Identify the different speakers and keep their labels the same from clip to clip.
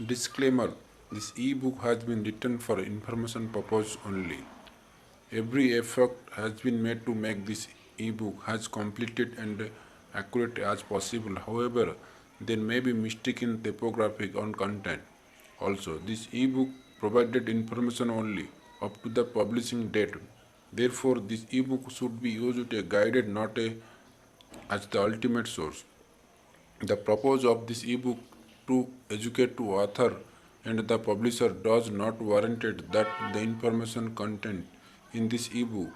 Speaker 1: Disclaimer: this e-book has been written for information purpose only. Every effort has been made to make this e-book as completed and accurate as possible. However, there may be mistake in typography or content. Also, this e-book provided information only up to the publishing date. Therefore, this e-book should be used as a guided, not as the ultimate source. The purpose of this ebook to educate to author and the publisher does not warrant it that the information content in this ebook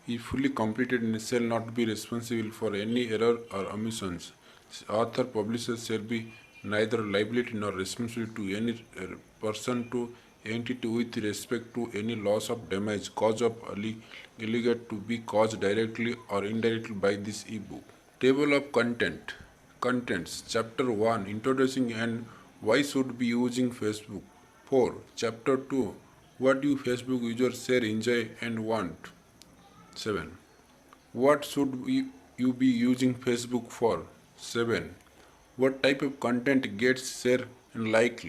Speaker 1: is fully completed and shall not be responsible for any error or omissions. Author publisher shall be neither liability nor responsible to any person to entity with respect to any loss of damage cause of alleged to be caused directly or indirectly by this ebook. Table of Contents. Chapter 1. Introducing and why should be using Facebook. 4. Chapter 2. What do Facebook users share, enjoy and want. 7. What should you be using Facebook for? 7. What type of content gets shared and liked?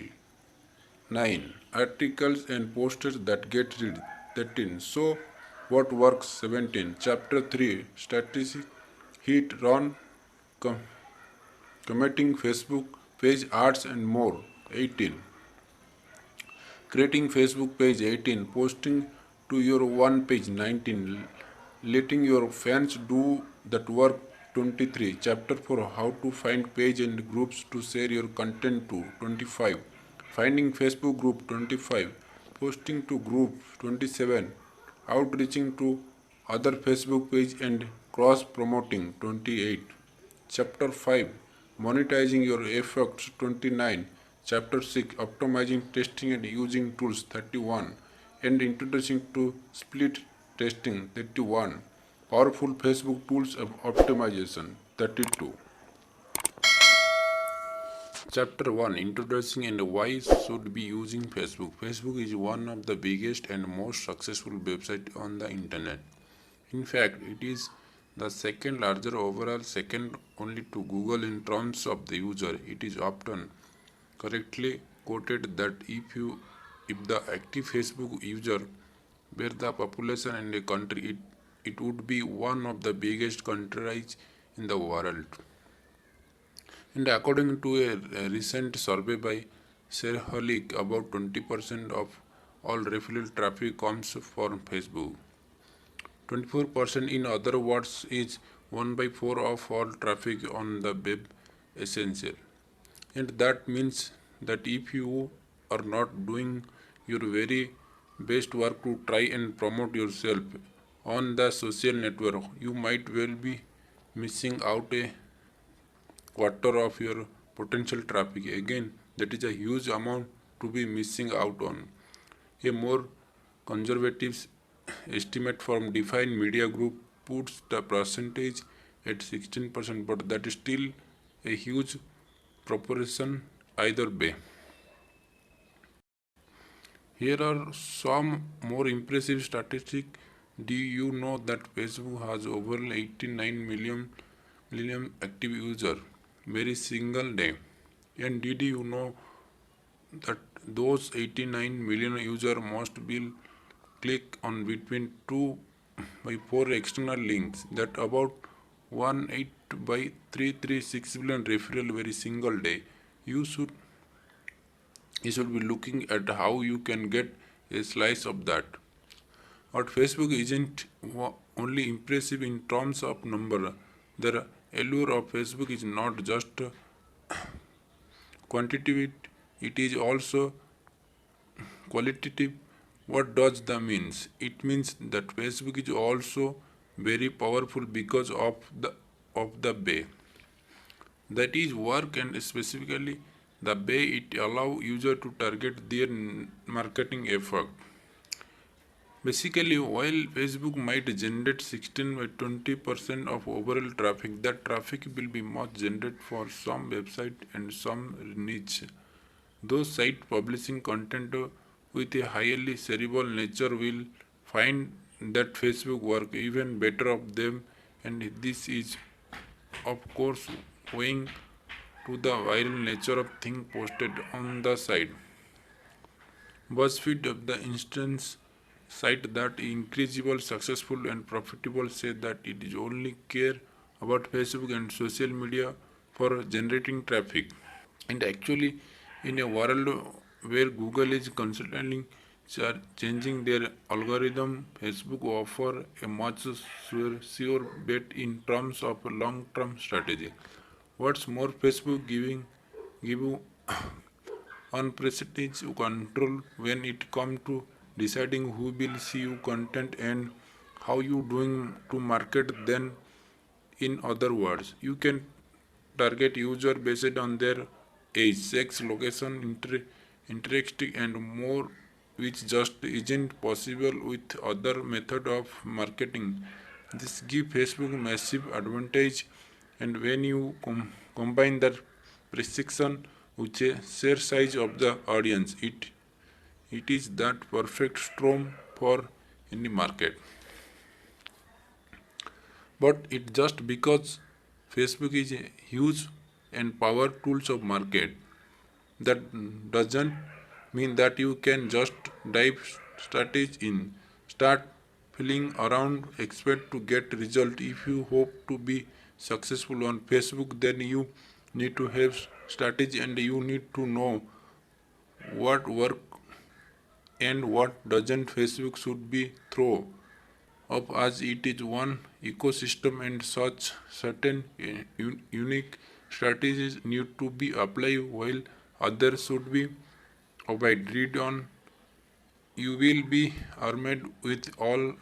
Speaker 1: 9. Articles and posters that get read. 13. So what works? 17. Chapter 3. Statistic, hit, run, committing Facebook page ads and more. 18. Creating Facebook page. 18. Posting to your one page. 19. Letting your fans do that work. 23. Chapter 4. How to find page and groups to share your content to. 25. Finding Facebook group. 25. Posting to groups. 27. Outreaching to other Facebook page and cross promoting. 28. Chapter 5. Monetizing your efforts. 29. Chapter 6. Optimizing testing and using tools. 31. And introducing to split testing. 31. Powerful Facebook tools of optimization. 32. Chapter 1. Introducing and why should be using Facebook. Facebook is one of the biggest and most successful websites on the internet. In fact, it is the second larger overall, second only to Google in terms of the user. It is often correctly quoted that if the active Facebook user were the population in a country, it would be one of the biggest countries in the world. And according to a recent survey by Shareaholic, about 20% of all referral traffic comes from Facebook. 24%, in other words, is 1 by 4 of all traffic on the web essential. And that means that if you are not doing your very best work to try and promote yourself on the social network, you might well be missing out a quarter of your potential traffic. Again, that is a huge amount to be missing out on. A more conservative estimate from Defined Media Group puts the percentage at 16%, but that is still a huge proportion either way. Here are some more impressive statistics. Do you know that Facebook has over 89 million active users every single day? And did you know that those 89 million users must be click on between 2 by 4 external links, that about 18 by 336 billion referral very single day. You should be looking at how you can get a slice of that. But Facebook isn't only impressive in terms of number. The allure of Facebook is not just quantitative, it is also qualitative. What does that means? It means that Facebook is also very powerful because of the way that is work, and specifically the way it allow user to target their marketing effort. Basically, while Facebook might generate 16 by 20% of overall traffic, that traffic will be much generated for some website and some niche. Those sites publishing content with a highly shareable nature will find that Facebook work even better of them, and this is of course weighing to the viral nature of things posted on the site. BuzzFeed of the instance site that increasable, successful and profitable say that it is only care about Facebook and social media for generating traffic. And actually, in a world where Google is constantly changing their algorithm, Facebook offer a much sure bet in terms of long-term strategy. What's more, Facebook give you unprecedented control when it comes to deciding who will see your content and how you doing to market them. In other words, you can target user based on their age, sex, location, interest, and more, which just isn't possible with other method of marketing. This gives Facebook massive advantage, and when you combine the precision with a sheer size of the audience, it is that perfect storm for any market. But it just because Facebook is a huge and power tools of market, that doesn't mean that you can just dive strategy in, start feeling around, expect to get result. If you hope to be successful on Facebook, then you need to have strategy and you need to know what work and what doesn't. Facebook should be through up as it is one ecosystem and such certain unique strategies need to be applied while others should be avoided. Read on. You will be armed with all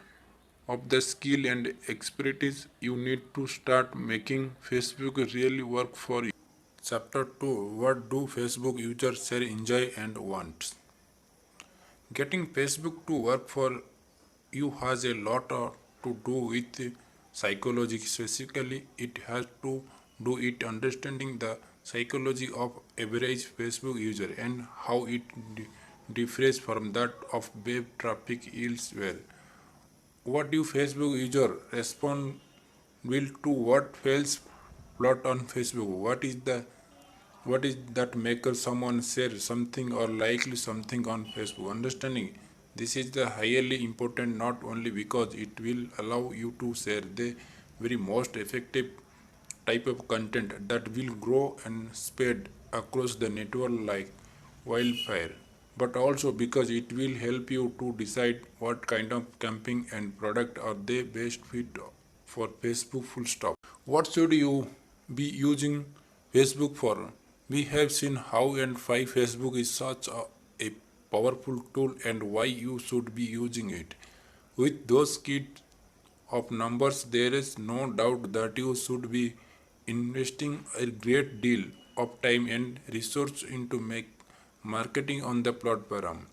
Speaker 1: of the skill and expertise you need to start making Facebook really work for you. Chapter 2. What do Facebook users share, enjoy and want? Getting Facebook to work for you has a lot to do with psychology. Specifically, it has to do it understanding the psychology of average Facebook user and how it differs from that of web traffic elsewhere. What do Facebook user respond will to what fails plot on Facebook? What is that makes someone share something or likely something on Facebook? Understanding this is the highly important not only because it will allow you to share the very most effective type of content that will grow and spread across the network like wildfire, but also because it will help you to decide what kind of campaign and product are the best fit for Facebook full stop. What should you be using Facebook for? We have seen how and why Facebook is such a powerful tool and why you should be using it. With those kits of numbers, there is no doubt that you should be investing a great deal of time and resource into make marketing on the platform.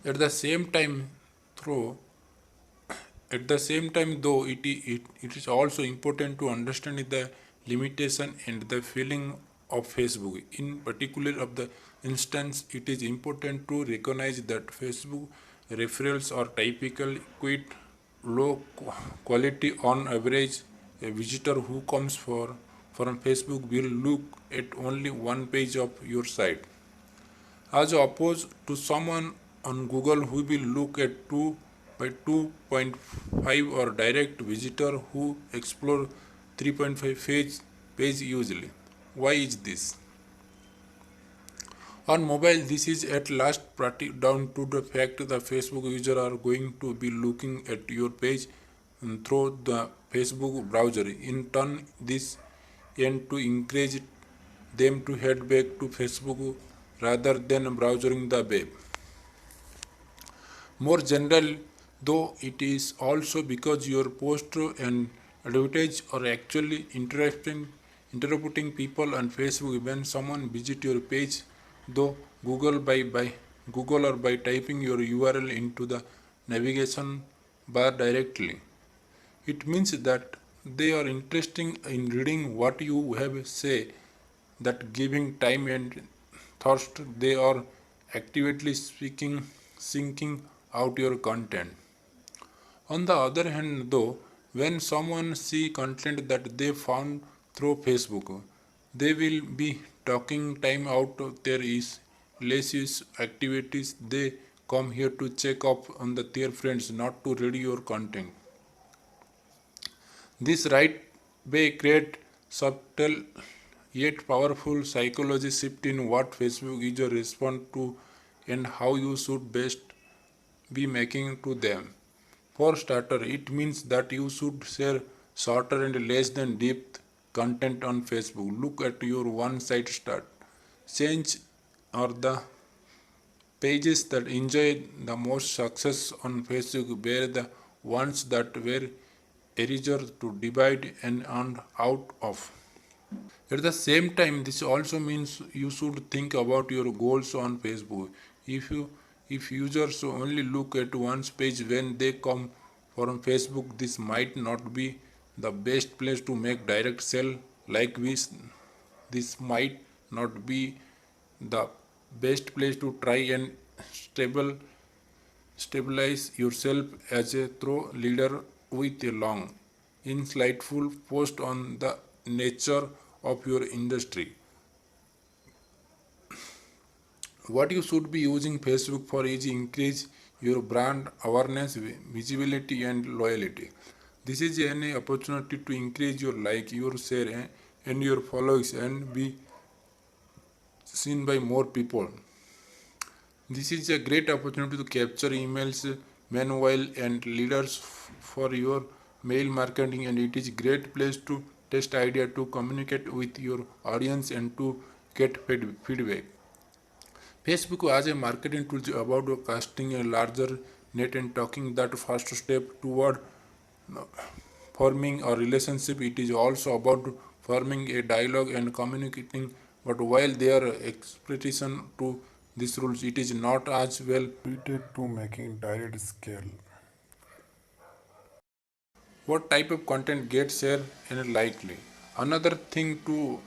Speaker 1: At the same time, through At the same time, though, it is also important to understand the limitation and the feeling of Facebook. In particular, of the instance, it is important to recognize that Facebook referrals are typically quite low quality on average. A visitor who comes from Facebook will look at only one page of your site, as opposed to someone on Google who will look at 2 by 2.5 or direct visitor who explore 3.5 page usually. Why is this? On mobile, this is at last down to the fact that Facebook users are going to be looking at your page through the Facebook browser. In turn, this aims to encourage them to head back to Facebook rather than browsing the web. More general, though, it is also because your post and advertise are actually interrupting people on Facebook when someone visits your page, though by Google or by typing your URL into the navigation bar directly. It means that they are interested in reading what you have say, that giving time and thirst they are actively seeking out your content. On the other hand, though, when someone see content that they found through Facebook, They will be talking time out there is less use activities. They come here to check up on their friends, not to read your content. This right way create subtle yet powerful psychology shift in what Facebook user respond to and how you should best be making to them. For starter, it means that you should share shorter and less than depth content on Facebook. Look at your one site start. Change or the pages that enjoy the most success on Facebook were the ones that were easier to divide and earn out of. At the same time, this also means you should think about your goals on Facebook. If you if users only look at one page when they come from Facebook, this might not be the best place to make direct sell like this might not be the best place to try and stabilize yourself as a thought leader with a long, insightful post on the nature of your industry. What you should be using Facebook for is increase your brand awareness, visibility, and loyalty. This is an opportunity to increase your like, your share, and your followers and be seen by more people. This is a great opportunity to capture emails, manual and leaders for your mail marketing, and it is great place to test idea to communicate with your audience and to get feedback. Facebook as a marketing tool is about casting a larger net and talking that first step toward forming a relationship. It is also about forming a dialogue and communicating. But while there are expression to these rules, it is not as well suited to making direct scale. What type of content gets shared and likely? Another thing to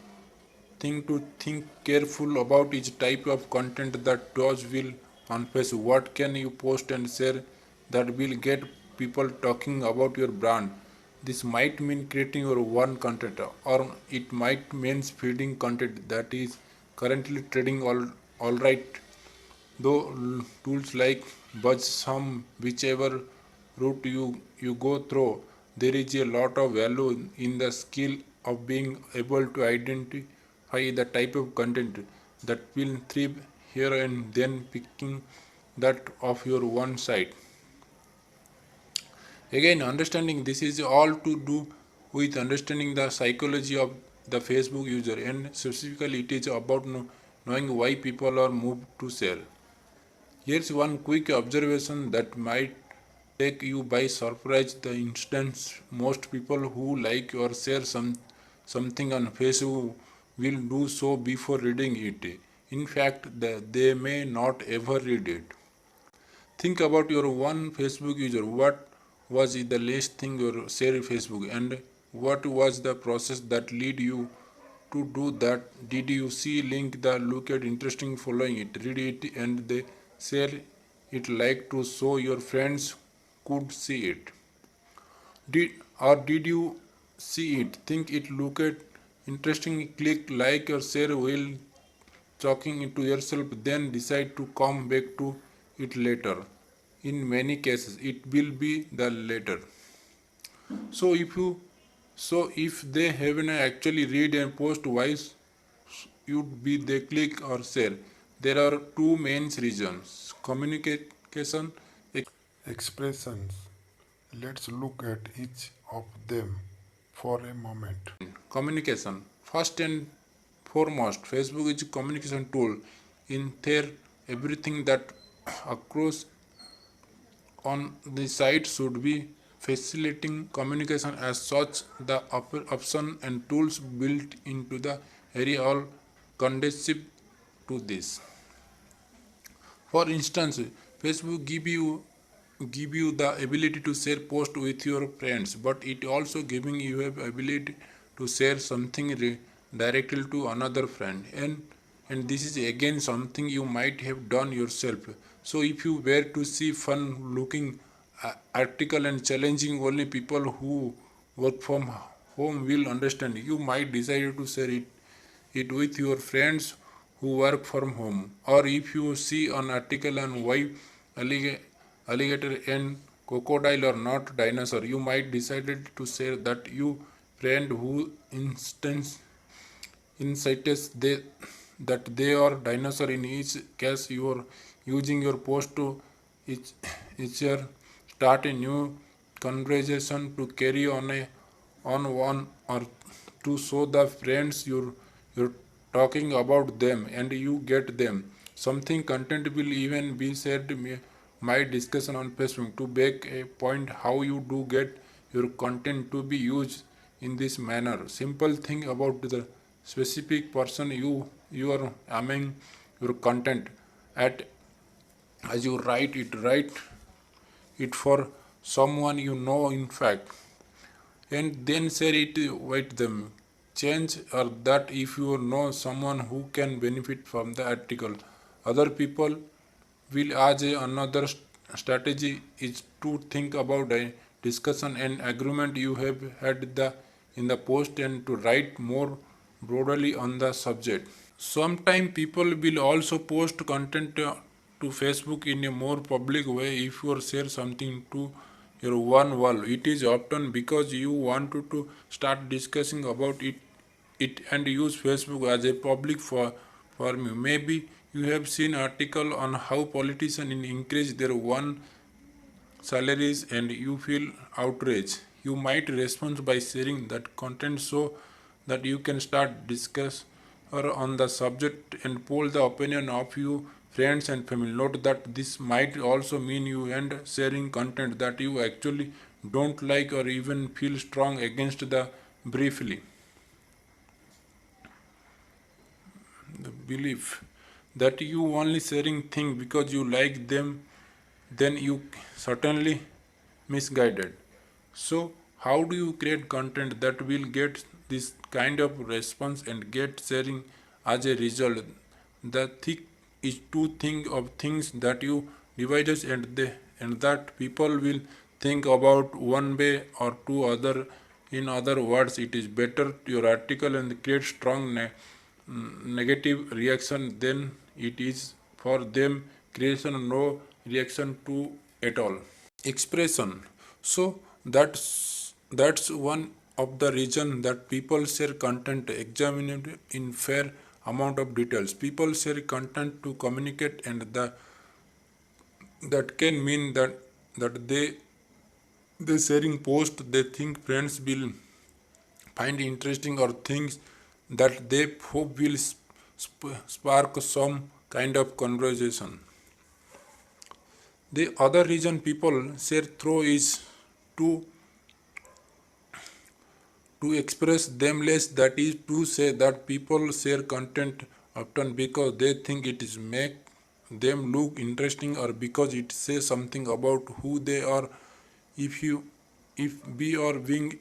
Speaker 1: think careful about is type of content that does will on Facebook. What can you post and share that will get people talking about your brand? This might mean creating your one content, or it might mean feeding content that is currently trading all right. Though tools like Buzzsum, whichever route you go through, there is a lot of value in the skill of being able to identify the type of content that will thrive here and then picking that of your one site. Again, understanding this is all to do with understanding the psychology of the Facebook user, and specifically it is about knowing why people are moved to share. Here's one quick observation that might take you by surprise. The instance most people who like or share something on Facebook will do so before reading it. In fact, they may not ever read it. Think about your one Facebook user. What was the last thing you shared Facebook, and what was the process that led you to do that? Did you see link that look at interesting following it, read it, and they share it like to so your friends could see it? Did you see it, think it look at interesting, click like or share while talking into yourself, then decide to come back to it later? In many cases, it will be the latter. So if you if they haven't actually read and post, why you'd be they click or share? There are two main reasons: communication, expressions. Let's look at each of them for a moment. Communication. First and foremost, Facebook is a communication tool. In there, everything that occurs on the site should be facilitating communication. As such, the option and tools built into the area are conducive to this. For instance, Facebook give you the ability to share post with your friends, but it also giving you a ability to share something directly to another friend, and this is again something you might have done yourself. So if you were to see fun looking article and challenging, only people who work from home will understand, you might decide to share it it with your friends who work from home. Or if you see an article on why alliga- alligator and crocodile are not dinosaur, you might decide to share that you friend who instance insights that they are dinosaur. In each case, you are using your post to each, each year start a new conversation to carry on one or to show the friends you're talking about them and you get them. Something content will even be shared my discussion on Facebook to make a point how you do get your content to be used in this manner. Simple thing about the specific person you are aiming your content at as you write it for someone you know in fact and then share it with them. Change or that if you know someone who can benefit from the article, other people will. As another strategy is to think about a discussion and agreement you have had in the post and to write more broadly on the subject. Sometimes people will also post content to Facebook in a more public way. If you share something to your one wall, it is often because you wanted to start discussing about it and use Facebook as a public forum. Maybe you have seen article on how politicians increase their one salaries and you feel outraged. You might respond by sharing that content so that you can start discuss or on the subject and poll the opinion of your friends and family. Note that this might also mean you end sharing content that you actually don't like or even feel strong against the briefly. The belief that you only sharing things because you like them, then you certainly misguided. So how do you create content that will get this kind of response and get sharing as a result? The thick is to think of things that you divided and that people will think about one way or two other. In other words, it is better your article and create strong negative reaction than it is for them creation no reaction to at all. Expression. So that's one of the reason that people share content examined in fair amount of details. People share content to communicate and that can mean that they sharing post they think friends will find interesting or things that they hope will spark some kind of conversation. The other reason people share through is to to express themselves, that is to say that people share content often because they think it is make them look interesting or because it says something about who they are. If we are being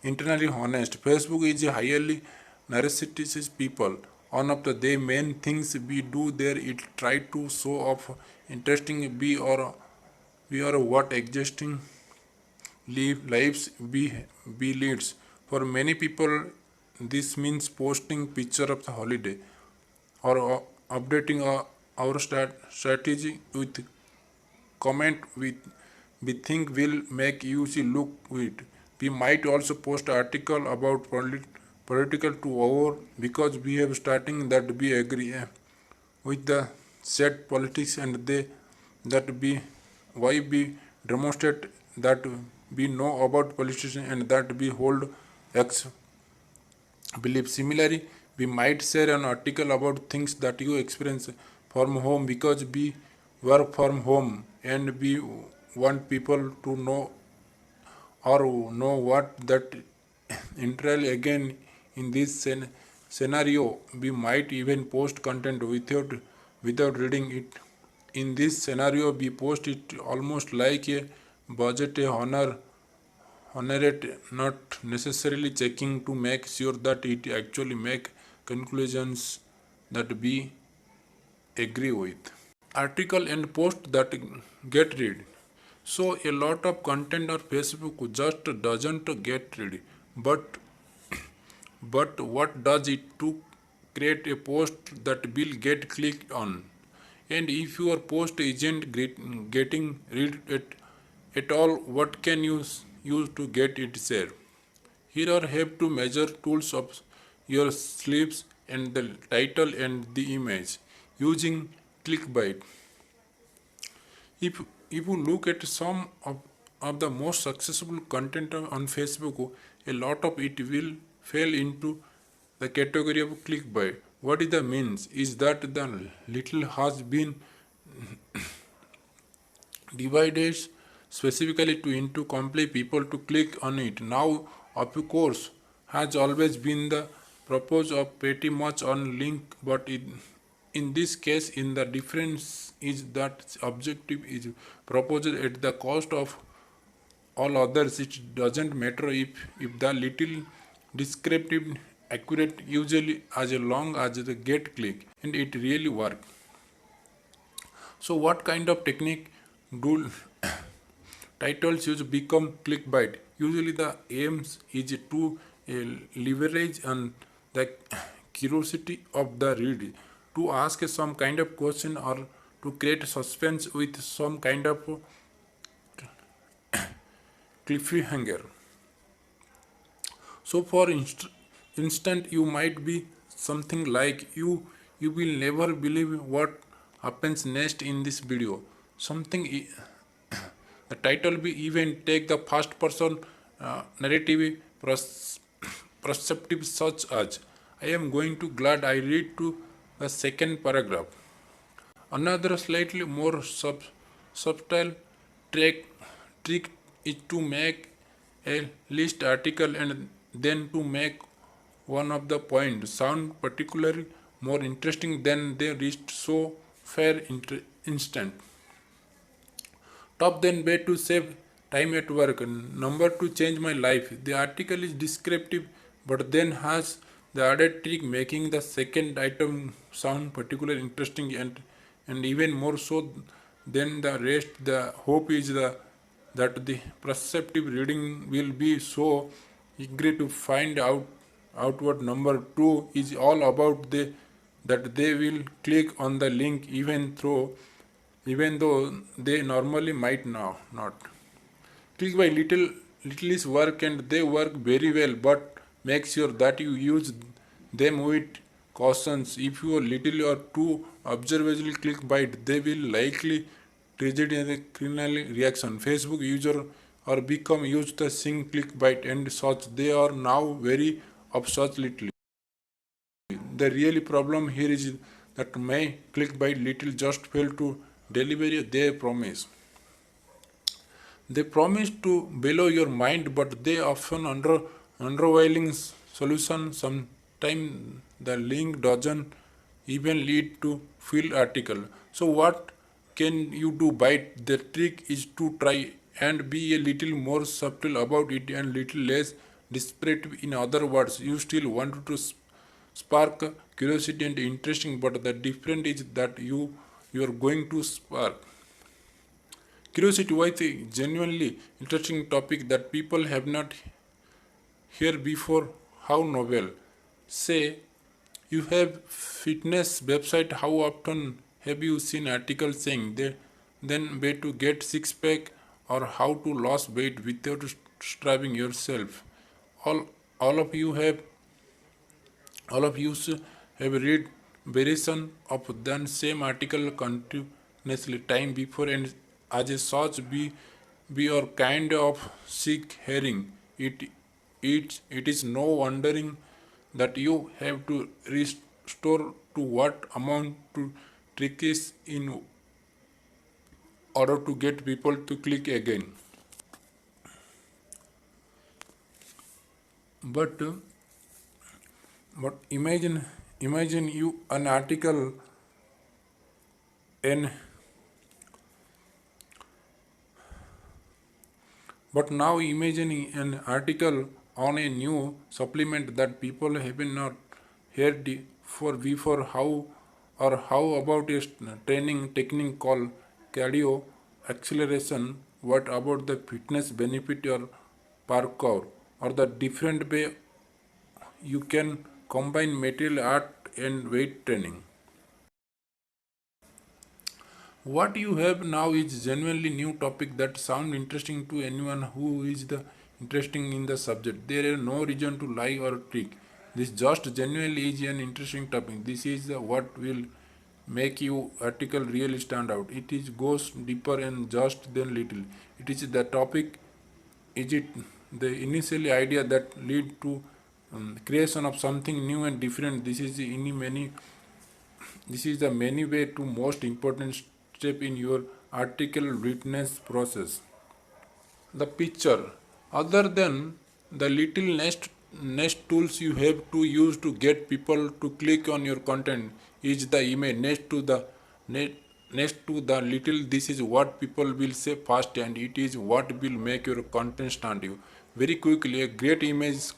Speaker 1: internally honest, Facebook is a highly narcissistic people. One of the main things we do there is try to show off interesting we are what existing lives we leads. For many people, this means posting picture of the holiday or updating our strategy with comment we think will make you see look good. We might also post article about political to over because we have starting that we agree with the set politics and they that we why we demonstrate that we know about politicians and that we hold X belief. Similarly, we might share an article about things that you experience from home because we work from home and we want people to or know what that entails. Again, in this scenario, we might even post content without reading it. In this scenario, we post it almost like a budget, a honor it, not necessarily checking to make sure that it actually make conclusions that we agree with. Article and post that get read. So a lot of content on Facebook just doesn't get read, but But what does it to create a post that will get clicked on? And if your post isn't getting read at all, what can you use to get it shared? Here are have to measure tools of your slips and the title and the image using clickbait. If if you look at some of the most successful content on Facebook, a lot of it will fall into the category of clickbait. What is the means is that the little has been divided specifically to into compel people to click on it. Now, of course, has always been the purpose of pretty much on link, but in this case, in the difference is that objective is proposed at the cost of all others. It doesn't matter if the little descriptive accurate usually as long as the get click and it really work. So what kind of technique do titles use become clickbait? Usually the aims is to leverage on the curiosity of the reader to ask some kind of question or to create suspense with some kind of cliffhanger. So for instant you might be something like you will never believe what happens next in this video. Something the title be even take the first person narrative perceptive such as I am going to glad I read to the second paragraph. Another slightly more subtle trick is to make a list article and then to make one of the points sound particularly more interesting than they reached so fair instant. Top then way to save time at work. Number to change my life. The article is descriptive but then has the added trick making the second item sound particularly interesting and even more so than the rest. The hope is that the perceptive reading will be so eager to find out what number two is all about that they will click on the link even though they normally might now not. Click by little is work and they work very well, but make sure that you use them with cautions. If you are little or too observably click by it, they will likely trigger a criminal reaction. Facebook user or become used to sing clickbait and such. They are now very of such little. The real problem here is that my clickbait little just fail to deliver their promise. They promise to blow your mind, but they often underwhelming solution. Sometimes the link doesn't even lead to full article. So what can you do? Bite the trick is to try and be a little more subtle about it and little less desperate. In other words, you still want to spark curiosity and interesting, but the difference is that you are going to spark curiosity with a genuinely interesting topic that people have not heard before. How novel. Say you have fitness website. How often have you seen articles saying that then way to get six pack or how to lose weight without starving yourself? All all of you have all of you have read variation of the same article continuously time before and as a such be or kind of sick hearing it is no wondering that you have to restore to what amount to tricks in order to get people to click again. But imagine you an article and but now imagining an article on a new supplement that people have not heard for before. How about a training technique called cardio acceleration? What about the fitness benefit or parkour or the different way you can combine material art and weight training. What you have now is genuinely new topic that sound interesting to anyone who is the interesting in the subject. There is no reason to lie or trick. This just genuinely is an interesting topic. This is what will make you article really stand out. It is goes deeper and just than little. It is the topic. Is it the initial idea that lead to creation of something new and different? This is the many way to most important step in your article witness process. The picture, other than the little next tools you have to use to get people to click on your content, is the image ne- next to the little. This is what people will say first, and it is what will make your content stand you very quickly. A great image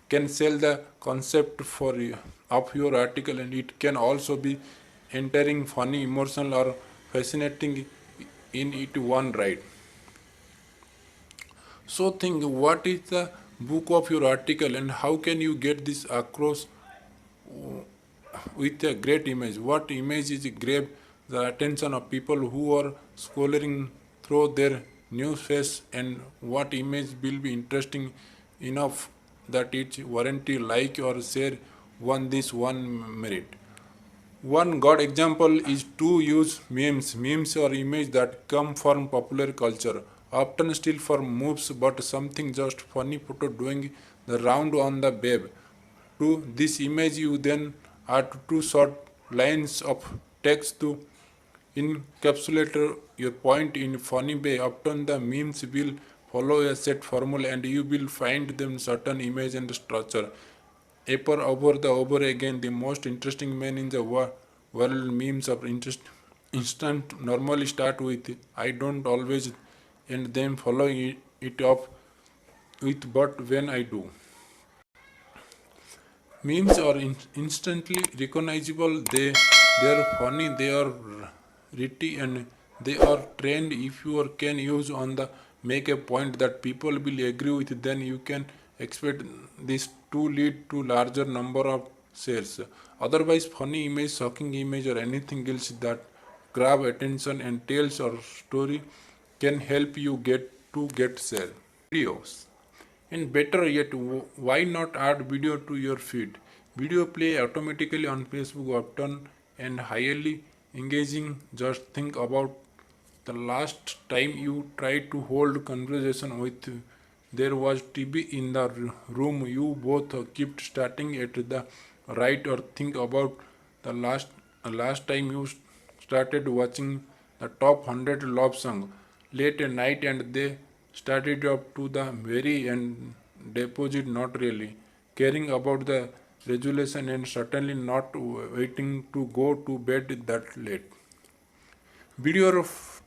Speaker 1: can sell the concept of your article, and it can also be entering funny, emotional, or fascinating in it one right. So think, what is the book of your article and how can you get this across with a great image? What image is grab the attention of people who are scrolling through their news feeds, and what image will be interesting enough that it warranty like or share one merit. One good example is to use memes. Memes are images that come from popular culture, often still for moves, but something just funny photo doing the round on the web. To this image, you then add two short lines of text to encapsulate your point in funny way. Often the memes will follow a set formula, and you will find them certain image and structure. Upper over the over again, the most interesting man in the world memes of instant normally start with I don't always, and then following it up with but when I do. Memes are instantly recognizable. They are funny. They are witty, and they are trend. If you can use on the make a point that people will agree with, then you can expect this to lead to larger number of shares. Otherwise, funny image, shocking image, or anything else that grab attention and tells or story can help you get share. Videos. And better yet, why not add video to your feed? Video play automatically on Facebook often and highly engaging. Just think about the last time you tried to hold conversation with there was TV in the room. You both kept starting at the right, or think about the last time you started watching the top 100 love song late at night and they started up to the very end deposit, not really caring about the resolution and certainly not waiting to go to bed that late. Video of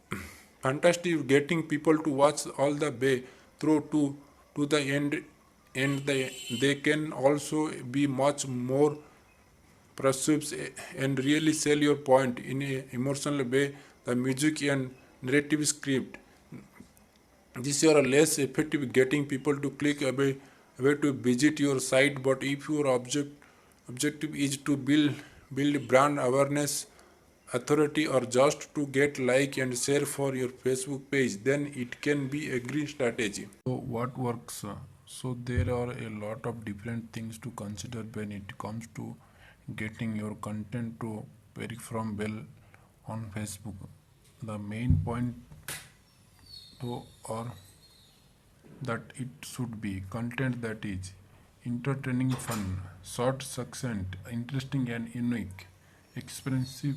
Speaker 1: fantastic getting people to watch all the way through to the end, and they can also be much more persuasive and really sell your point in a emotional way. The music and narrative script, these are less effective getting people to click away to visit your site, but if your objective is to build brand awareness, authority, or just to get like and share for your Facebook page, then it can be a great strategy. So what works? So there are a lot of different things to consider when it comes to getting your content to perform well on Facebook. The main point to or that it should be content that is entertaining, fun, short, succinct, interesting, and unique, expensive,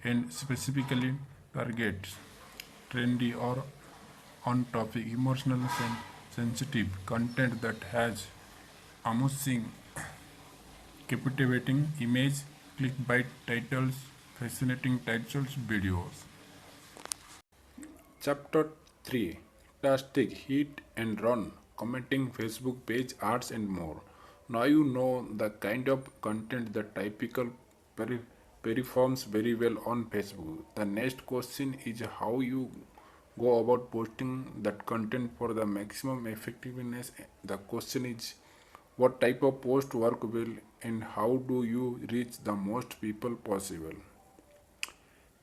Speaker 1: and specifically targets trendy or on topic, emotional, sensitive content that has amusing, captivating image, clickbait titles, fascinating titles, videos. Chapter 3, Tastic, Hit and Run, Commenting, Facebook page, Arts, and more. Now you know the kind of content that typical performs very well on Facebook. The next question is how you go about posting that content for the maximum effectiveness. The question is What type of post work well and how do you reach the most people possible?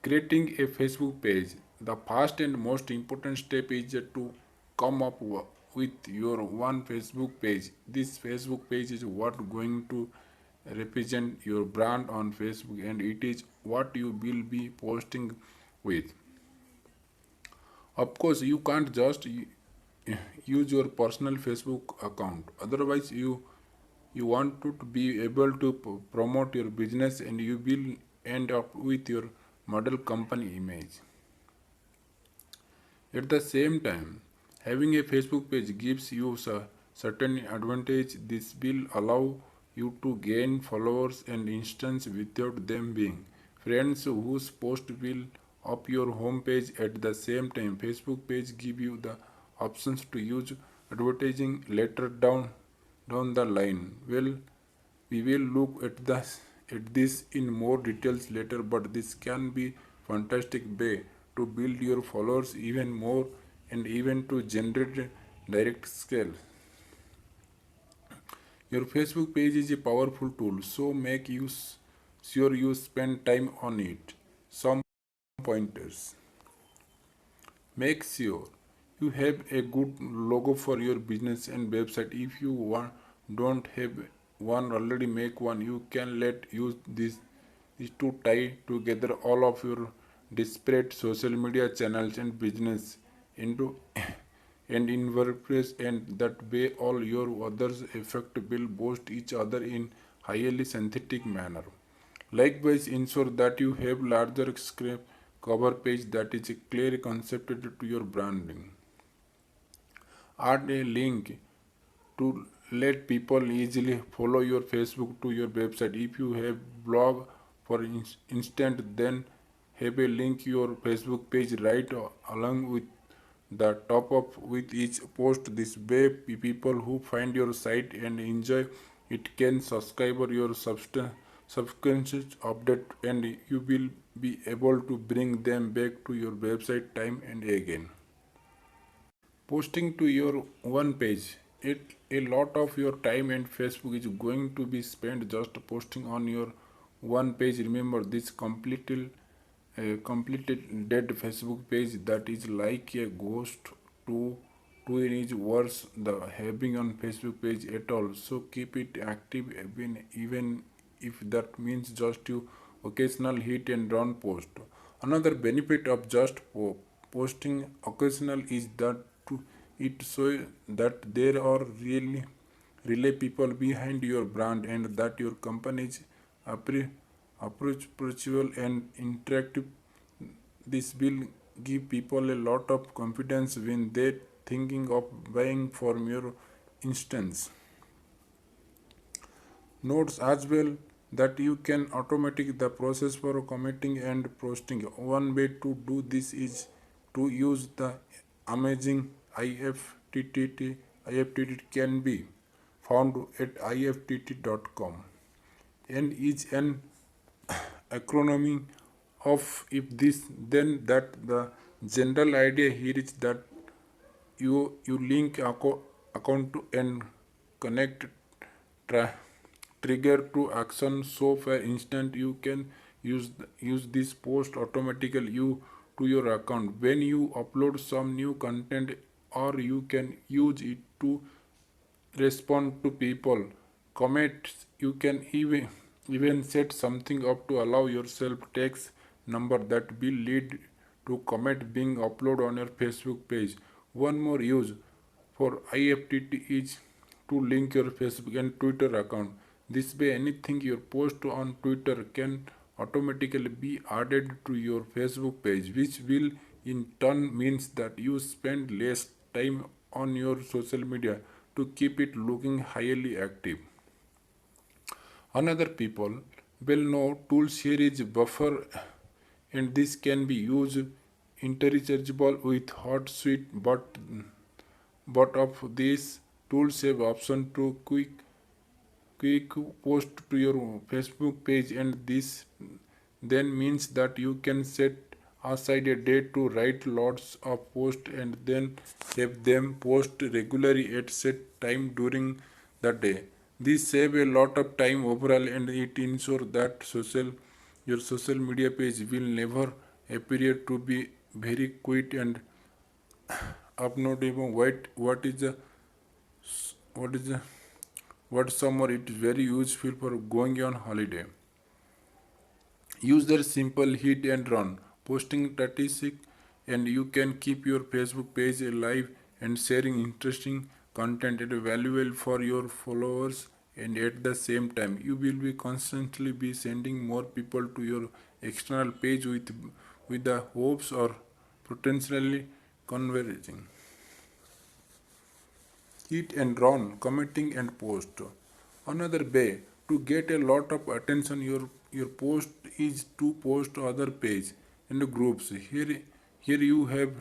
Speaker 1: Creating a Facebook page. The first and most important step is to come up with your one Facebook page. This Facebook page is what going to represent your brand on Facebook and it is what you will be posting with. Of course, you can't just use your personal Facebook account. Otherwise, you want to be able to promote your business and you will end up with your model company image. At the same time, having a Facebook page gives you a certain advantage. This will allow you to gain followers and instance without them being friends whose post will up your homepage at the same time. Facebook page give you the options to use advertising later down the line. Well, we will look at this in more details later, but this can be fantastic way to build your followers even more and even to generate direct scale. Your Facebook page is a powerful tool, so sure you spend time on it. Some pointers. Make sure you have a good logo for your business and website. If you don't have one already, make one. You can use these to tie together all of your disparate social media channels and business into and in WordPress, and that way all your others effect will boost each other in highly synthetic manner. Likewise, ensure that you have larger script cover page that is clearly concepted to your branding. Add a link to let people easily follow your Facebook to your website. If you have blog for instance, then have a link your Facebook page right along with the top up with each post. This way people who find your site and enjoy it can subscribe your subscription update and you will be able to bring them back to your website time and again. Posting to your one page. A lot of your time and Facebook is going to be spent just posting on your one page. Remember this completed dead Facebook page that is like a ghost to it is worse the having on Facebook page at all. So keep it active even if that means just you occasional hit and run post. Another benefit of just posting occasional is that to it so that there are really people behind your brand and that your company is approachable and interactive. This will give people a lot of confidence when they thinking of buying from your instance. Notes as well that you can automate the process for committing and posting. One way to do this is to use the amazing IFTTT. IFTTT can be found at IFTTT.com and is an acronym of if this then that. The general idea here is that you link account to and connect tra- trigger to action. So for instance you can use this post automatically you to your account when you upload some new content, or you can use it to respond to people comments. You can even set something up to allow yourself text number that will lead to comment being uploaded on your Facebook page. One more use for IFTT is to link your Facebook and Twitter account. This way anything you post on Twitter can automatically be added to your Facebook page, which will in turn means that you spend less time on your social media to keep it looking highly active. Another people will know tools here is Buffer, and this can be used interchangeable with Hotsuite, but of these tools have option to quick post to your Facebook page, and this then means that you can set aside a day to write lots of posts and then have them post regularly at set time during the day. This save a lot of time overall, and it ensures that your social media page will never appear to be very quick and uploadable. What is the what summer it is very useful for going on holiday. Use their simple hit and run posting statistic, and you can keep your Facebook page alive and sharing interesting content and valuable for your followers. And at the same time, you will be constantly be sending more people to your external page with the hopes or potentially converging. Hit and run, commenting and post. Another way to get a lot of attention your post is to post other page and groups. Here you have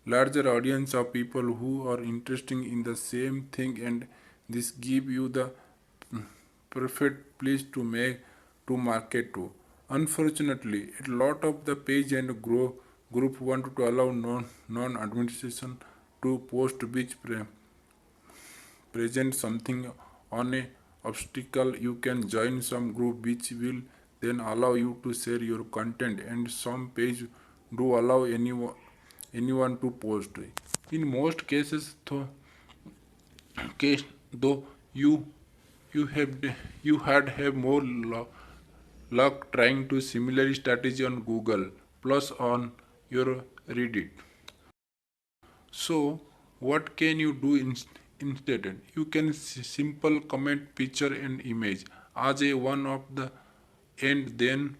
Speaker 1: larger audience of people who are interested in the same thing, and this give you the perfect place to market to. Unfortunately, a lot of the page and grow group want to allow non administration to post which present something on a obstacle. You can join some group which will then allow you to share your content, and some page do allow anyone to post. In most cases though you have you had have more luck trying to similar strategy on Google plus on your Reddit. So, what can you do instead? You can simple comment picture and image as a one of the, and then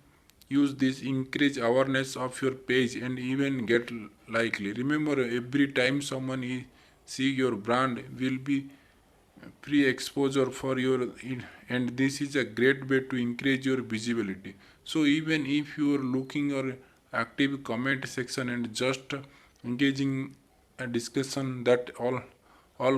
Speaker 1: use this increase awareness of your page and even get likely. Remember, every time someone see your brand will be pre-exposure for your and this is a great way to increase your visibility. So even if you are looking or active comment section and just engaging a discussion, that all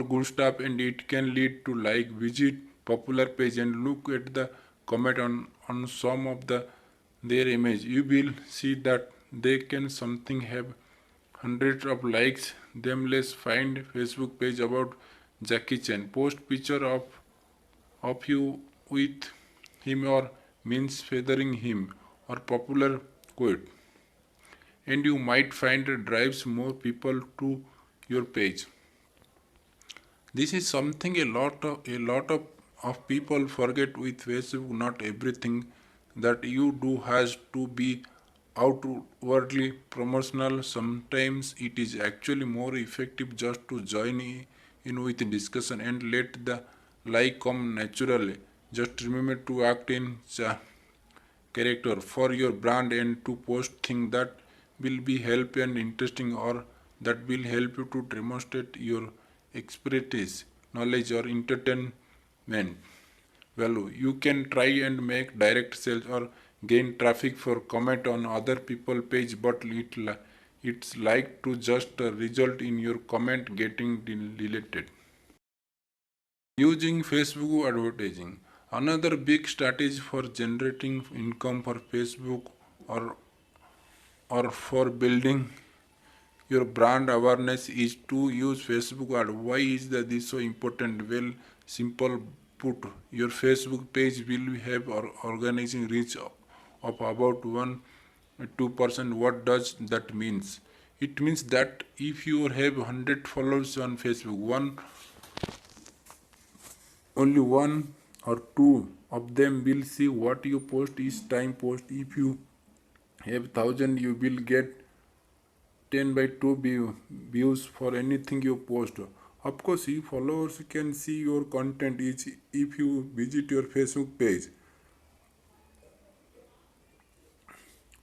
Speaker 1: good stuff, and it can lead to like visit popular page and look at the comment on some of their image. You will see that they can something have hundreds of likes. Them less find Facebook page about Jackie Chan. Post picture of you with him or means feathering him or popular quote. And you might find it drives more people to your page. This is something a lot of people forget with Facebook. Not everything that you do has to be outwardly promotional. Sometimes it is actually more effective just to join in with the discussion and let the like come naturally. Just remember to act in character for your brand and to post things that will be help and interesting, or that will help you to demonstrate your expertise, knowledge or entertainment value. You can try and make direct sales or gain traffic for comment on other people page, but it's like to just result in your comment getting deleted. Using Facebook advertising. Another big strategy for generating income for Facebook or for building your brand awareness is to use Facebook ad. Why is this so important? Well, simple put, your Facebook page will have organizing reach of about 1-2%. What does that means? It means that if you have 100 followers on Facebook, only one or two of them will see what you post each time post. If you have 1,000, you will get 10 by 2 views for anything you post. Of course, if followers can see your content is if you visit your Facebook page.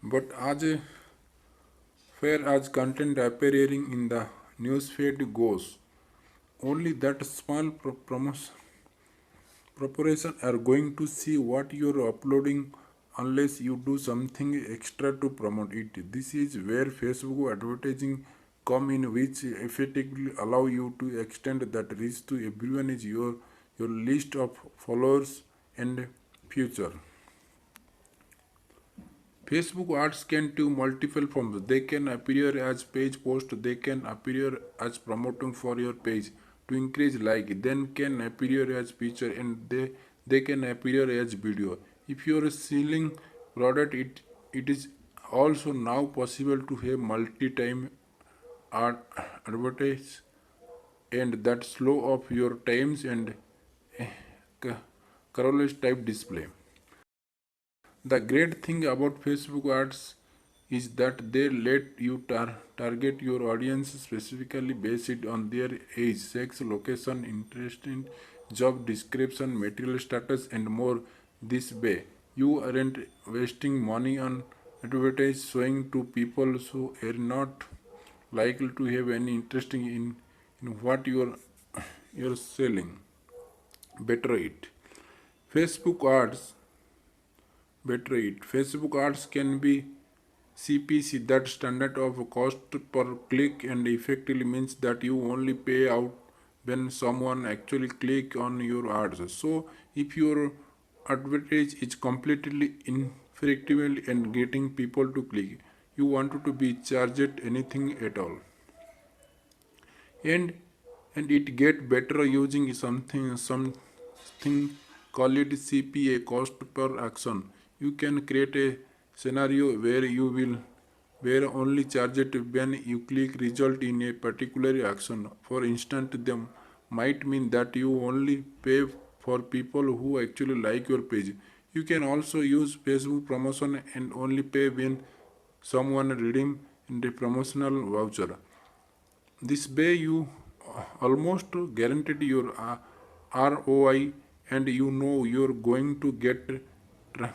Speaker 1: But as far as content appearing in the newsfeed goes, only that small proportion are going to see what you're uploading unless you do something extra to promote it. This is where Facebook advertising come in, which effectively allow you to extend that reach to everyone is your list of followers and future. Facebook ads can do multiple forms. They can appear as page post, they can appear as promoting for your page to increase like, then can appear as picture, and they can appear as video. If you are selling product, it is also now possible to have multi-time advertise, and that slow of your times and correlate type display. The great thing about Facebook ads is that they let you target your audience specifically based on their age, sex, location, interest in job description, material status, and more. This way, you aren't wasting money on advertise showing to people who are not likely to have any interest in what you're selling. Better it. Facebook ads Better it. Facebook ads can be CPC, that standard of cost per click, and effectively means that you only pay out when someone actually click on your ads. So if your advertise is completely ineffective and getting people to click, you want to be charged anything at all. And it get better using something called CPA, cost per action. You can create a scenario where only charge it when you click result in a particular action. For instance, them might mean that you only pay for people who actually like your page. You can also use Facebook promotion and only pay when someone redeem the promotional voucher. This way you almost guaranteed your ROI, and you know you're going to get tra-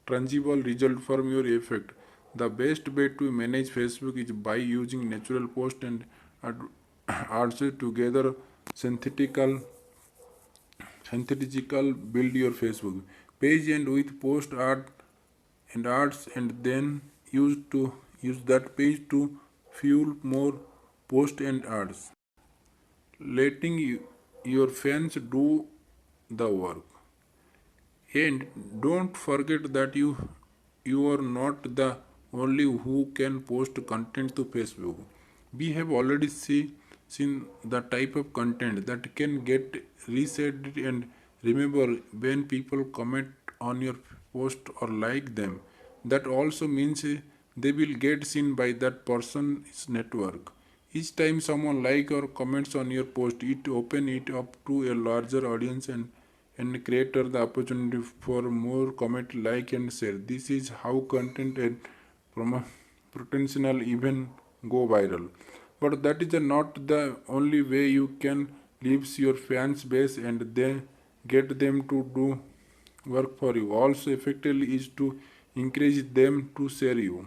Speaker 1: tangible result from your effect. The best way to manage Facebook is by using natural post and ad- ads together. Synthetical synthetical build your Facebook page and with post art and ads, and then use that page to fuel more posts and ads, letting your fans do the work. And don't forget that you are not the only who can post content to Facebook. We have already seen the type of content that can get reset. And remember, when people comment on your post or like them, that also means they will get seen by that person's network. Each time someone like or comments on your post, it open it up to a larger audience and creator the opportunity for more comment, like, and share. This is how content and potential even go viral. But that is not the only way you can leaves your fans base and then get them to do work for you. Also effectively is to encourage them to share you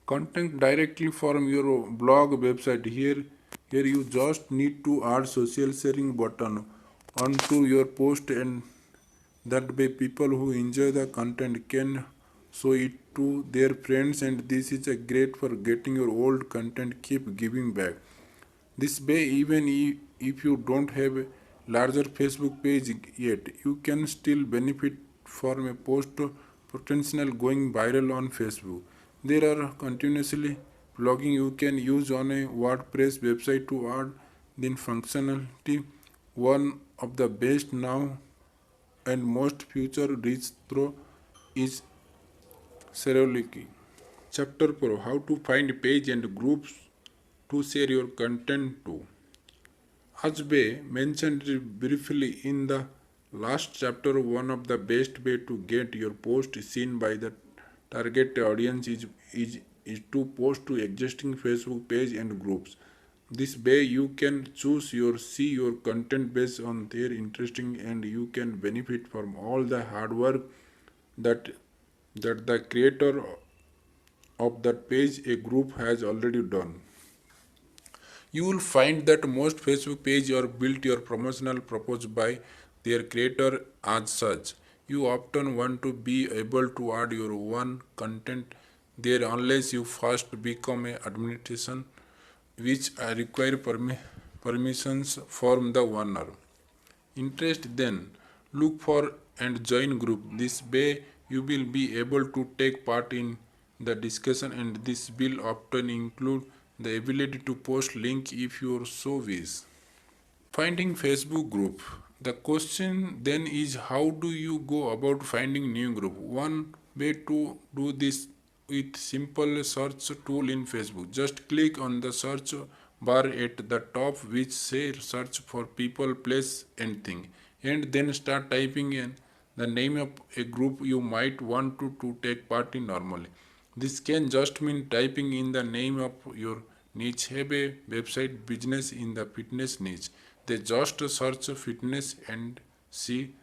Speaker 1: content directly from your blog website. Here you just need to add social sharing button onto your post, and that way people who enjoy the content can show it to their friends, and this is a great for getting your old content keep giving back. This way, even if you don't have a larger Facebook page yet, you can still benefit from a post potential going viral on Facebook. There are continuously blogging you can use on a WordPress website to add the functionality. One of the best now and most future reach through is Serology. Chapter 4: How to find page and groups to share your content to. As we mentioned briefly in the last chapter, one of the best way to get your post seen by the target audience is to post to existing Facebook page and groups. This way you can choose your see your content based on their interesting, and you can benefit from all the hard work that the creator of that page a group has already done. You will find that most Facebook pages are built or promotional proposed by their creator as such. You often want to be able to add your own content there unless you first become an administration, which require permissions from the owner. Interest, then look for and join group. This way you will be able to take part in the discussion, and this will often include the ability to post link if you so wish. Finding Facebook group. The question then is, how do you go about finding new group? One way to do this with simple search tool in Facebook. Just click on the search bar at the top which says search for people, place and thing, and then start typing in the name of a group you might want to take part in normally. This can just mean typing in the name of your niche. Have a website business in the fitness niche. They just search fitness and see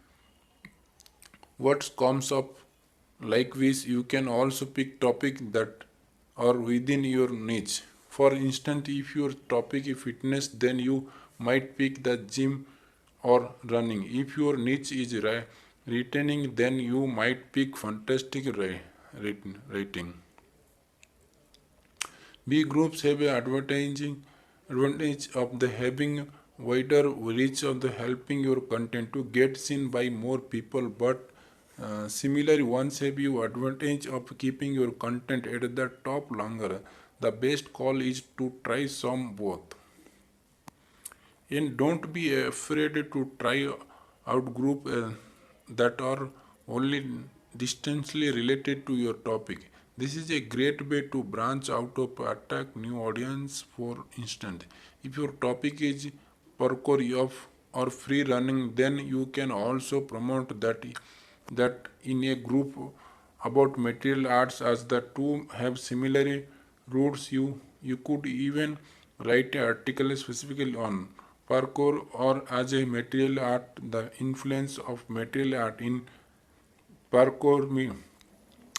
Speaker 1: what comes up. Like this, you can also pick topic that are within your niche. For instance, if your topic is fitness, then you might pick the gym or running. If your niche is retaining, then you might pick fantastic rating. B groups have a advantage of the having wider reach of the helping your content to get seen by more people, but similarly ones have you advantage of keeping your content at the top longer. The best call is to try some both. And don't be afraid to try out group that are only distantly related to your topic. This is a great way to branch out of attack new audience. For instance, if your topic is parkour of or free running, then you can also promote that in a group about material arts, as the two have similar roots. You could even write an article specifically on parkour or as a material art. The influence of material art in parkour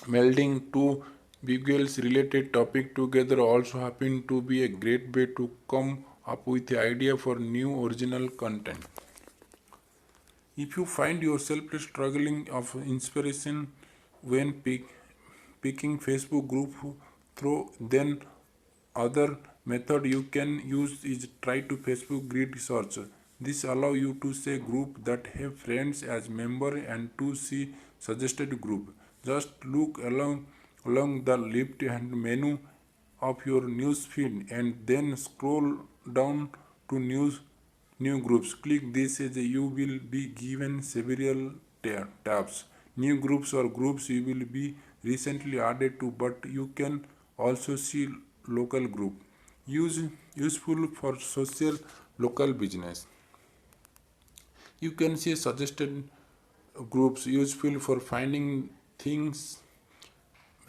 Speaker 1: melding two bugles related topic together also happen to be a great way to come up with the idea for new original content. If you find yourself struggling of inspiration when picking Facebook group through, then other method you can use is try to Facebook grid search. This allow you to say group that have friends as member and to see suggested group. Just look along the left hand menu of your news feed and then scroll down to new groups. Click this as you will be given several tabs. New groups or groups you will be recently added to, but you can also see local group. Useful for social local business. You can see suggested groups useful for finding things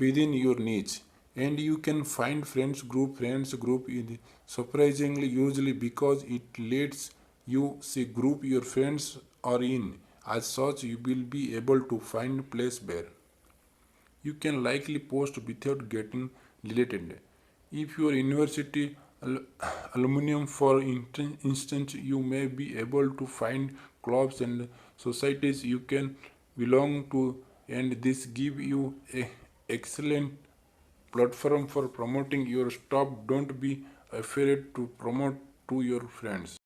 Speaker 1: within your niche, and you can find friends group is surprisingly usually because it lets you see group your friends are in. As such, you will be able to find place where you can likely post without getting deleted. If your university aluminum, for instance, you may be able to find clubs and societies you can belong to, and this give you a excellent platform for promoting your stuff. Don't be afraid to promote to your friends.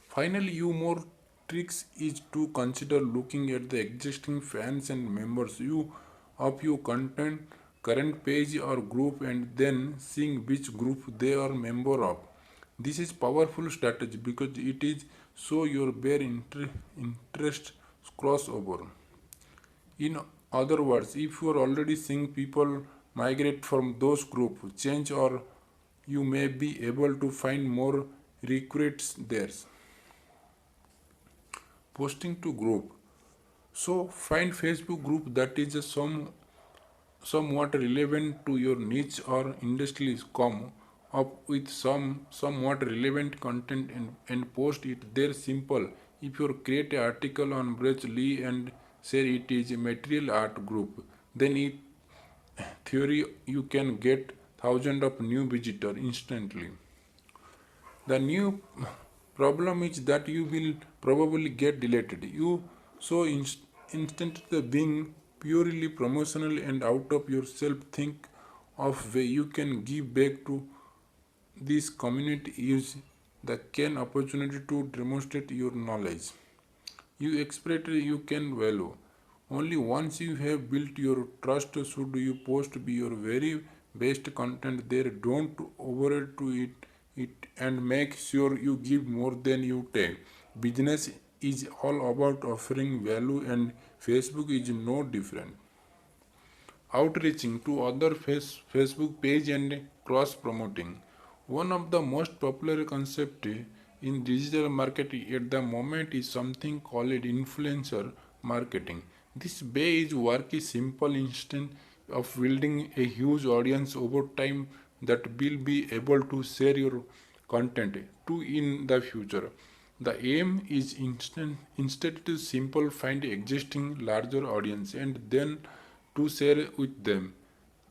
Speaker 1: Finally, you more tricks is to consider looking at the existing fans and members you of your content current page or group and then seeing which group they are member of. This is powerful strategy because it is so your bare interest crossover. In other words, if you are already seeing people migrate from those groups, change or you may be able to find more recruits there. Posting to group. So find Facebook group that is somewhat relevant to your niche or industry. Come up with somewhat relevant content and post it there. Simple. If you create an article on Bruce Lee and say it is a material art group, then it theory you can get thousands of new visitors instantly. The new problem is that you will probably get deleted. You so instant the being purely promotional and out of yourself. Think of way you can give back to this community. Use the can opportunity to demonstrate your knowledge. You expect you can value. Only once you have built your trust should you post be your very best content there. Don't overdo it and make sure you give more than you take. Business is all about offering value, and Facebook is no different. Outreaching to other Facebook page and cross promoting. One of the most popular concept in digital marketing at the moment is something called influencer marketing. This way is work is simple instant of building a huge audience over time that will be able to share your content to in the future. The aim is instead to simple find existing larger audience and then to share with them.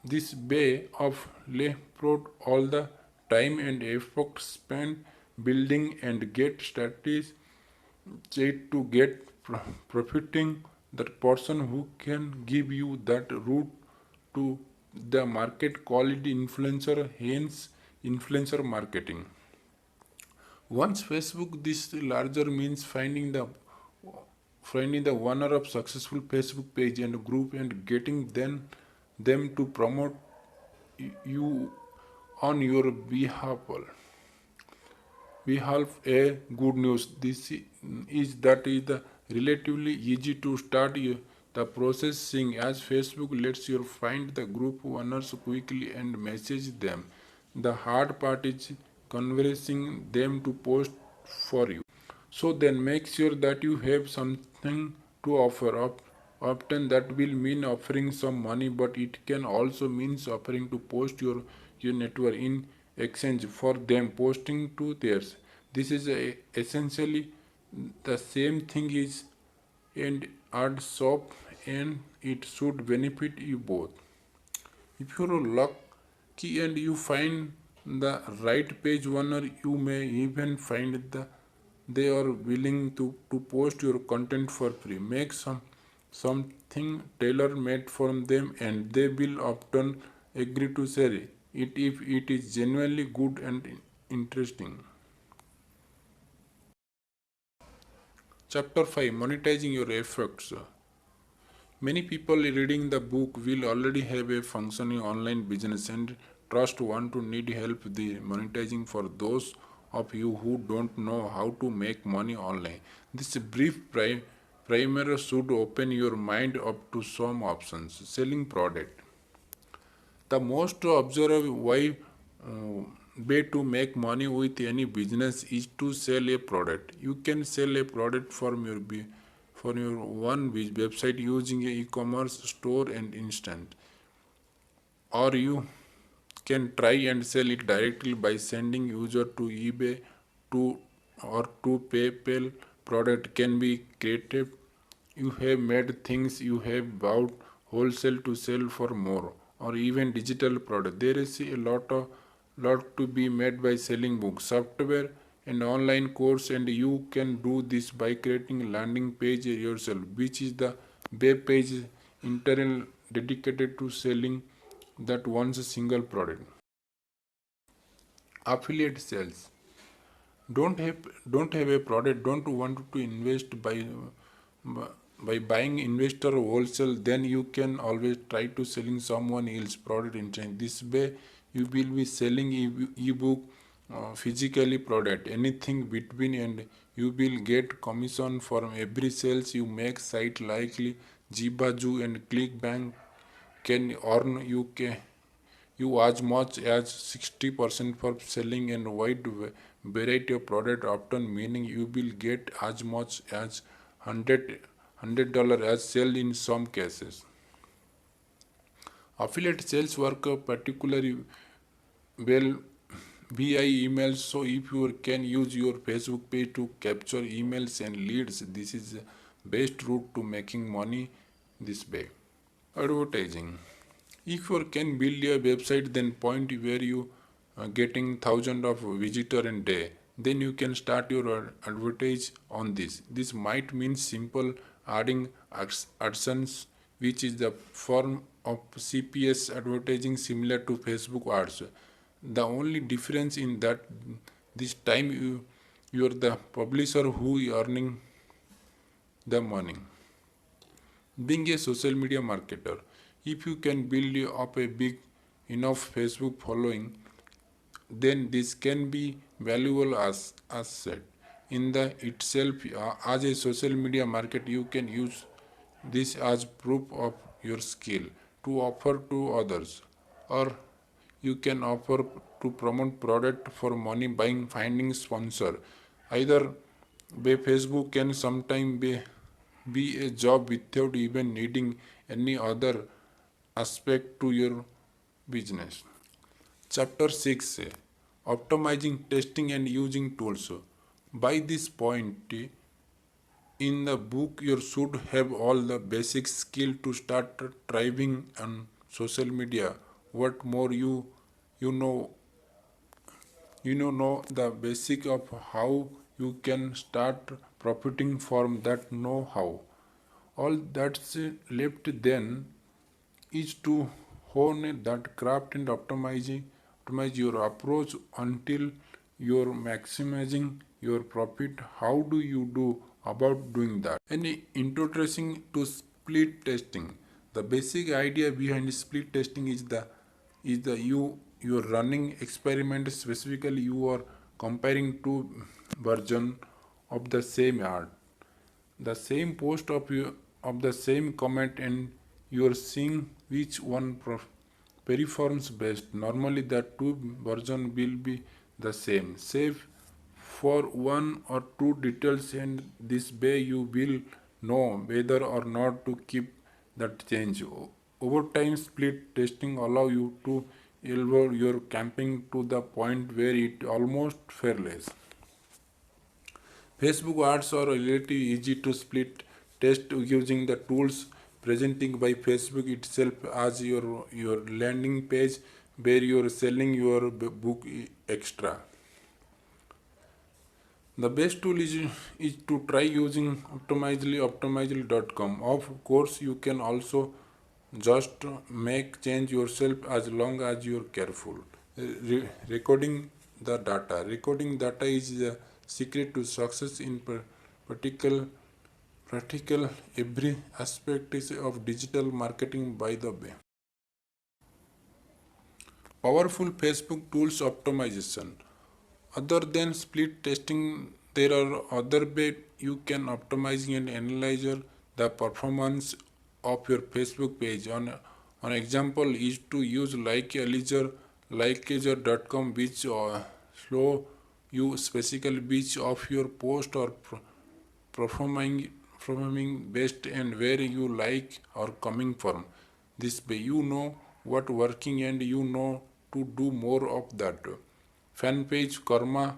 Speaker 1: This way of left all the time and effort spent building and get strategies to get profiting that person who can give you that route to the market called influencer, hence influencer marketing. Once Facebook this larger means finding the owner of successful Facebook page and group and getting them to promote you on your behalf. A good news this is that it is relatively easy to start the processing as Facebook lets you find the group owners quickly and message them. The hard part is convincing them to post for you. So then make sure that you have something to offer. Often that will mean offering some money, but it can also mean offering to post your network in exchange for them posting to theirs. This is essentially the same thing is and ad shop, and it should benefit you both. If you're lucky and you find the right page owner, you may even find they are willing to post your content for free. Make something tailor made for them, and they will often agree to share it if it is genuinely good and interesting. Chapter 5, Monetizing Your Efforts. Many people reading the book will already have a functioning online business and trust want to need help the monetizing. For those of you who don't know how to make money online. This brief primer should open your mind up to some options. Selling product. The most observed uh, way to make money with any business is to sell a product. You can sell a product for your one website using a e-commerce store and instant, or you can try and sell it directly by sending user to eBay to or to PayPal. Product can be creative. You have made things you have bought wholesale to sell for more, or even digital product. There is a lot to be made by selling books, software, and online course, and you can do this by creating landing page yourself, which is the web page internal dedicated to selling that one's a single product. Affiliate sales. Don't have a product, don't want to invest by buying investor wholesale, then you can always try to selling someone else product in change. This way you will be selling ebook, physically product, anything between, and you will get commission from every sales you make. Site likely Jibaju and Clickbank can earn you as much as 60% for selling and wide variety of product, often meaning you will get as much as $100 as sell in some cases. Affiliate sales work particularly well via emails. So if you can use your Facebook page to capture emails and leads, this is the best route to making money this way. Advertising. If you can build a website then point where you are getting thousands of visitors a day, then you can start your advertise on this. This might mean simple adding AdSense, which is the form of CPS advertising similar to Facebook ads. The only difference in that this time you are the publisher who is earning the money. Being a social media marketer, if you can build up a big enough Facebook following, then this can be valuable as said. In the itself, as a social media market, you can use this as proof of your skill to offer to others, or you can offer to promote product for money buying finding sponsor. Either way, Facebook can sometimes be a job without even needing any other aspect to your business. Chapter 6, Optimizing Testing and Using Tools. By this point in the book, you should have all the basic skill to start thriving on social media. What more you know know the basic of how you can start profiting from that know-how. All that's left then is to hone that craft and optimize your approach until you're maximizing your profit. How do you do about doing that? Any introducing to split testing. The basic idea behind split testing is the you're running experiment. Specifically, you are comparing two version of the same art, the same post of the same comment, and you are seeing which one performs best. Normally the two version will be the same, save for one or two details, and this way you will know whether or not to keep that change. Over time, split testing allow you to elevate your camping to the point where it almost fearless. Facebook ads are relatively easy to split test using the tools presenting by Facebook itself as your landing page where you are selling your book extra. The best tool is to try using optimizely.com. Of course, you can also just make change yourself as long as you're careful. Recording the data. Recording data is the secret to success in particular practical every aspect is of digital marketing. By the way, powerful Facebook tools optimization. Other than split testing, there are other ways you can optimize and analyze the performance of your Facebook page. An example is to use likeager.com, which show you specifically which of your posts are performing best and where you like are coming from. This way you know what working and you know to do more of that. Fanpage Karma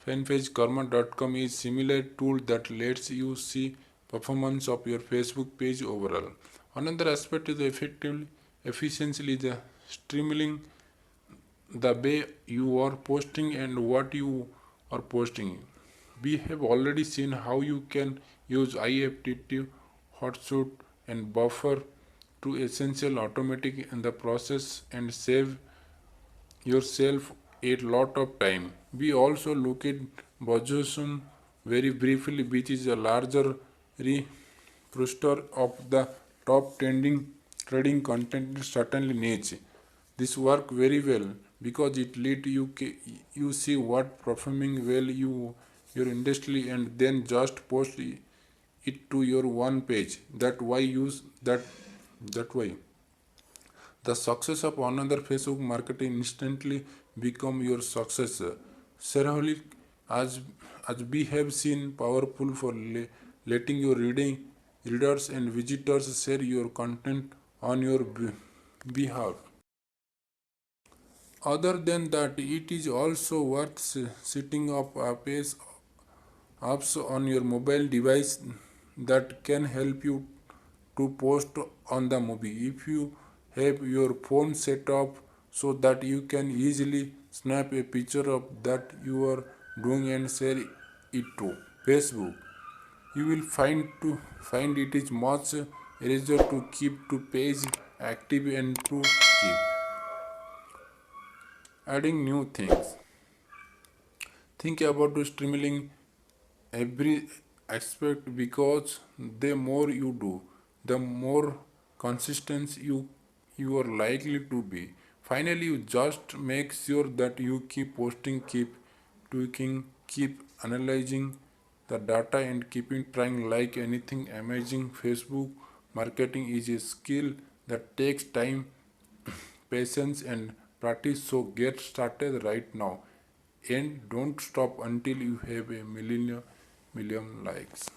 Speaker 1: fanpagekarma.com is similar tool that lets you see performance of your Facebook page overall. Another aspect is effectively efficiently the streamlining the way you are posting and what you are posting. We have already seen how you can use IFTTT, Hotsuite, and Buffer to essential automatic in the process and save yourself a lot of time. We also look at Buzzsumo very briefly, which is a larger reposter of the top trending trading content certainly niche. This work very well because it let you see what performing well your industry and then just post it to your one page. That way the success of another Facebook marketing instantly become your success. Seriously, as as we have seen, powerful for letting your readers and visitors share your content on your behalf. Other than that, it is also worth setting up apps on your mobile device that can help you to post on the movie. If you have your phone set up so that you can easily snap a picture of that you are doing and share it to Facebook, you will find it is much easier to keep to page active and to keep adding new things. Think about streamlining every aspect because the more you do, the more consistent you are likely to be. Finally, you just make sure that you keep posting, keep tweaking, keep analyzing the data, and keeping trying. Like anything amazing. Facebook marketing is a skill that takes time, patience, and practice. So get started right now and don't stop until you have a million likes.